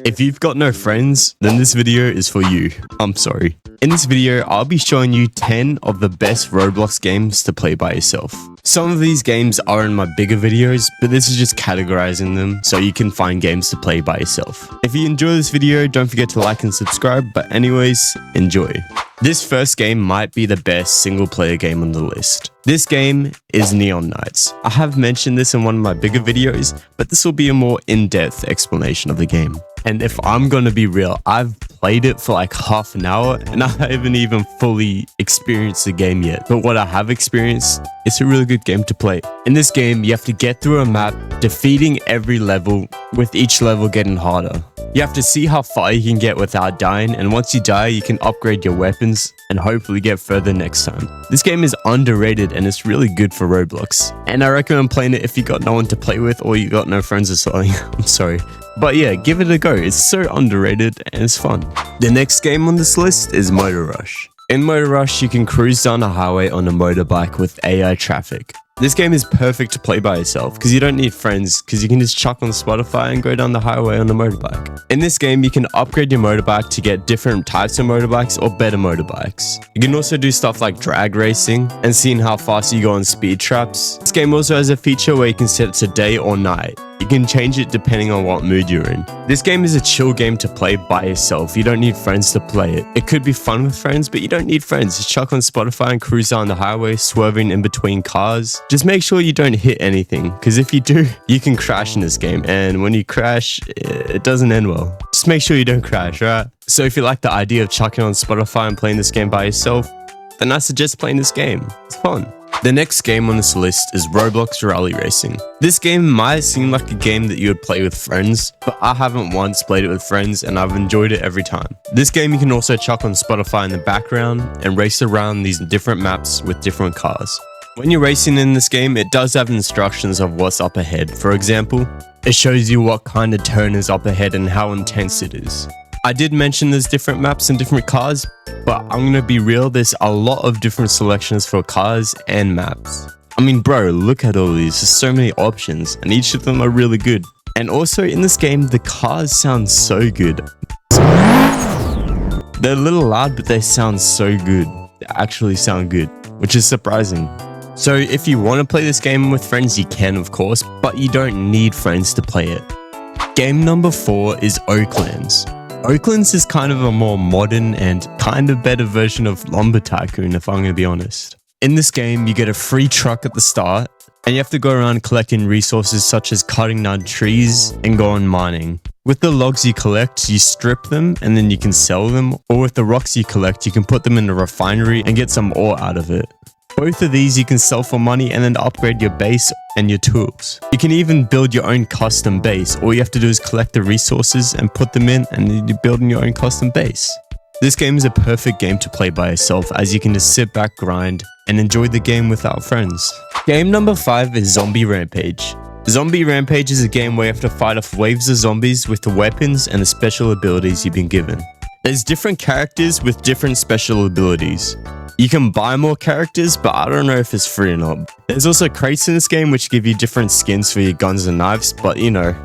If you've got no friends, then this video is for you. I'm sorry. In this video, I'll be showing you 10 of the best Roblox games to play by yourself. Some of these games are in my bigger videos, but this is just categorizing them so you can find games to play by yourself. If you enjoy this video, don't forget to like and subscribe, but anyways, enjoy. This first game might be the best single player game on the list. This game is Neon Knights. I have mentioned this in one of my bigger videos, but this will be a more in-depth explanation of the game. And if I'm gonna be real, I've played it for like half an hour and I haven't even fully experienced the game yet. But what I have experienced, it's a really good game to play. In this game, you have to get through a map, defeating every level, with each level getting harder. You have to see how far you can get without dying, and once you die, you can upgrade your weapons and hopefully get further next time. This game is underrated and it's really good for Roblox. And I recommend playing it if you got no one to play with or you got no friends or something. I'm sorry. But yeah, give it a go. It's so underrated and it's fun. The next game on this list is MotoRush. In MotoRush, you can cruise down a highway on a motorbike with AI traffic. This game is perfect to play by yourself because you don't need friends, because you can just chuck on Spotify and go down the highway on a motorbike. In this game, you can upgrade your motorbike to get different types of motorbikes or better motorbikes. You can also do stuff like drag racing and seeing how fast you go on speed traps. This game also has a feature where you can set it to day or night. You can change it depending on what mood you're in. This game is a chill game to play by yourself. You don't need friends to play it. It could be fun with friends, but you don't need friends. Just chuck on Spotify and cruise down the highway, swerving in between cars. Just make sure you don't hit anything, because if you do, you can crash in this game. And when you crash, it doesn't end well. Just make sure you don't crash, right? So if you like the idea of chucking on Spotify and playing this game by yourself, then I suggest playing this game. It's fun. The next game on this list is ROBLOX Rally-Racing. This game might seem like a game that you would play with friends, but I haven't once played it with friends and I've enjoyed it every time. This game you can also chuck on Spotify in the background and race around these different maps with different cars. When you're racing in this game, it does have instructions of what's up ahead. For example, it shows you what kind of turn is up ahead and how intense it is. I did mention there's different maps and different cars, but I'm gonna be real, there's a lot of different selections for cars and maps. I mean, bro, look at all these. There's so many options and each of them are really good. And also in this game, the cars sound so good. They're a little loud, but they sound so good. They actually sound good, which is surprising. So if you want to play this game with friends, you can, of course, but you don't need friends to play it. Game number 4 is Oaklands. Oaklands is kind of a more modern and kind of better version of Lumber Tycoon, if I'm going to be honest. In this game, you get a free truck at the start, and you have to go around collecting resources such as cutting down trees and go on mining. With the logs you collect, you strip them and then you can sell them, or with the rocks you collect, you can put them in a refinery and get some ore out of it. Both of these you can sell for money and then upgrade your base and your tools. You can even build your own custom base. All you have to do is collect the resources and put them in, and then you're building your own custom base. This game is a perfect game to play by yourself, as you can just sit back, grind, and enjoy the game without friends. Game number 5 is Zombie-Rampage. Zombie-Rampage is a game where you have to fight off waves of zombies with the weapons and the special abilities you've been given. There's different characters with different special abilities. You can buy more characters, but I don't know if it's free or not. There's also crates in this game which give you different skins for your guns and knives, but you know,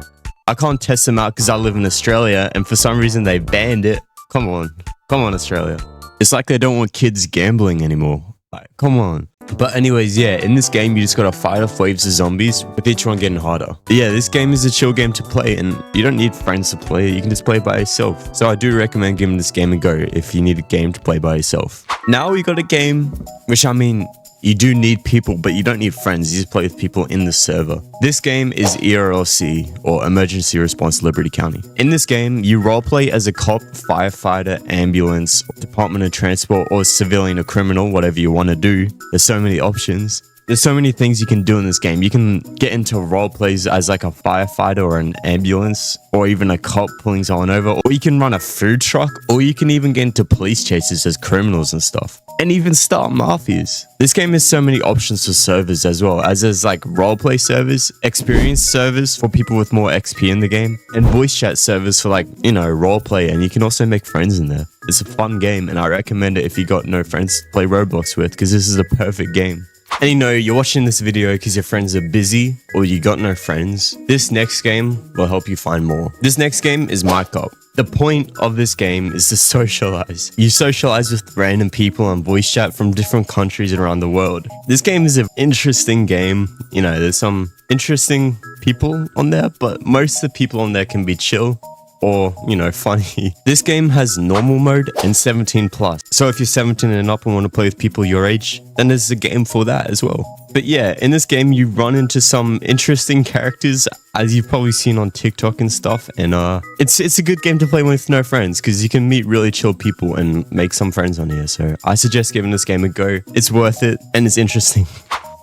I can't test them out because I live in Australia and for some reason they banned it. Come on Australia. It's like they don't want kids gambling anymore. Like, come on. But anyways, yeah, in this game you just gotta fight off waves of zombies with each one getting harder. But yeah, this game is a chill game to play and you don't need friends to play it, you can just play by yourself. So I do recommend giving this game a go if you need a game to play by yourself. Now we got a game, which I mean, you do need people, but you don't need friends, you just play with people in the server. This game is ERLC, or Emergency Response Liberty County. In this game, you roleplay as a cop, firefighter, ambulance, Department of Transport, or civilian or criminal, whatever you want to do. There's so many options. There's so many things you can do in this game. You can get into role plays as like a firefighter or an ambulance, or even a cop pulling someone over, or you can run a food truck, or you can even get into police chases as criminals and stuff, and even start mafias. This game has so many options for servers as well, as there's like roleplay servers, experience servers for people with more XP in the game, and voice chat servers for like, you know, roleplay, and you can also make friends in there. It's a fun game, and I recommend it if you got no friends to play Roblox with, because this is a perfect game. and you know you're watching this video because your friends are busy or you got no friends, this next game will help you find more. This next game is Mic Up. The point of this game is to socialize. You socialize with random people on voice chat from different countries around the world. This game is an interesting game. You know, there's some interesting people on there, but most of the people on there can be chill or, you know, funny. This game has normal mode and 17 plus. So if you're 17 and up and want to play with people your age, then there's a game for that as well. But yeah, in this game, you run into some interesting characters, as you've probably seen on TikTok and stuff. And it's a good game to play with no friends, because you can meet really chill people and make some friends on here. So I suggest giving this game a go. It's worth it and it's interesting.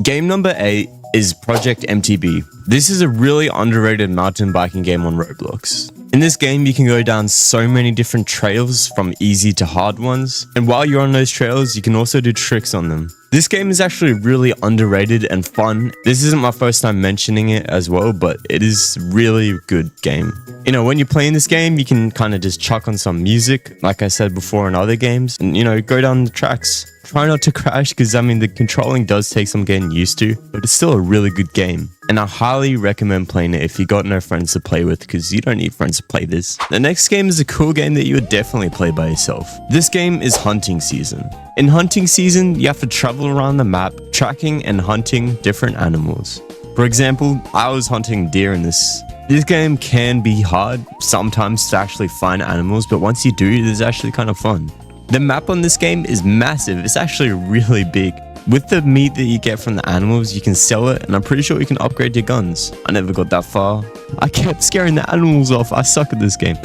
Game number 8 is PROJECT-MTB. This is a really underrated mountain biking game on Roblox. In this game, you can go down so many different trails, from easy to hard ones. And while you're on those trails, you can also do tricks on them. This game is actually really underrated and fun. This isn't my first time mentioning it as well, but it is really good game. You know, when you're playing this game, you can kind of just chuck on some music, like I said before in other games, and, you know, go down the tracks. Try not to crash, because I mean the controlling does take some getting used to, but it's still a really good game. And I highly recommend playing it if you got no friends to play with, because you don't need friends to play this. The next game is a cool game that you would definitely play by yourself. This game is Hunting Season. In Hunting Season, you have to travel around the map, tracking and hunting different animals. For example, I was hunting deer in this. This game can be hard sometimes to actually find animals, but once you do, it's actually kind of fun. The map on this game is massive. It's actually really big. With the meat that you get from the animals, you can sell it, and I'm pretty sure you can upgrade your guns. I never got that far. I kept scaring the animals off. I suck at this game,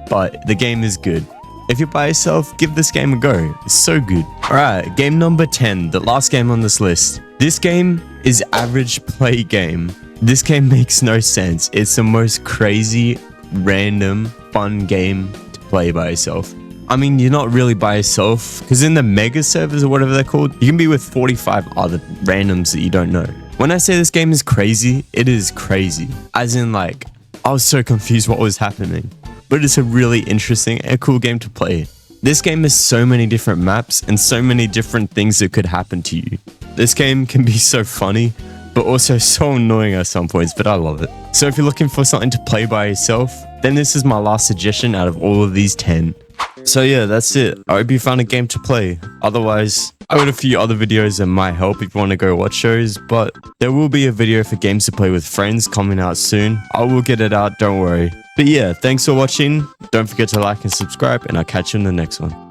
but the game is good. If you're by yourself, give this game a go. It's so good. Alright, game number 10, the last game on this list. This game is average-plate-gaem. This game makes no sense. It's the most crazy, random, fun game to play by yourself. I mean, you're not really by yourself, because in the mega servers or whatever they're called, you can be with 45 other randoms that you don't know. When I say this game is crazy, it is crazy. As in, like, I was so confused what was happening. But it's a really interesting and cool game to play. This game has so many different maps and so many different things that could happen to you. This game can be so funny, but also so annoying at some points, but I love it. So if you're looking for something to play by yourself, then this is my last suggestion out of all of these 10. So yeah, that's it. I hope you found a game to play. Otherwise, I got a few other videos that might help if you want to go watch shows, but there will be a video for games to play with friends coming out soon. I will get it out, don't worry. But yeah, thanks for watching. Don't forget to like and subscribe, and I'll catch you in the next one.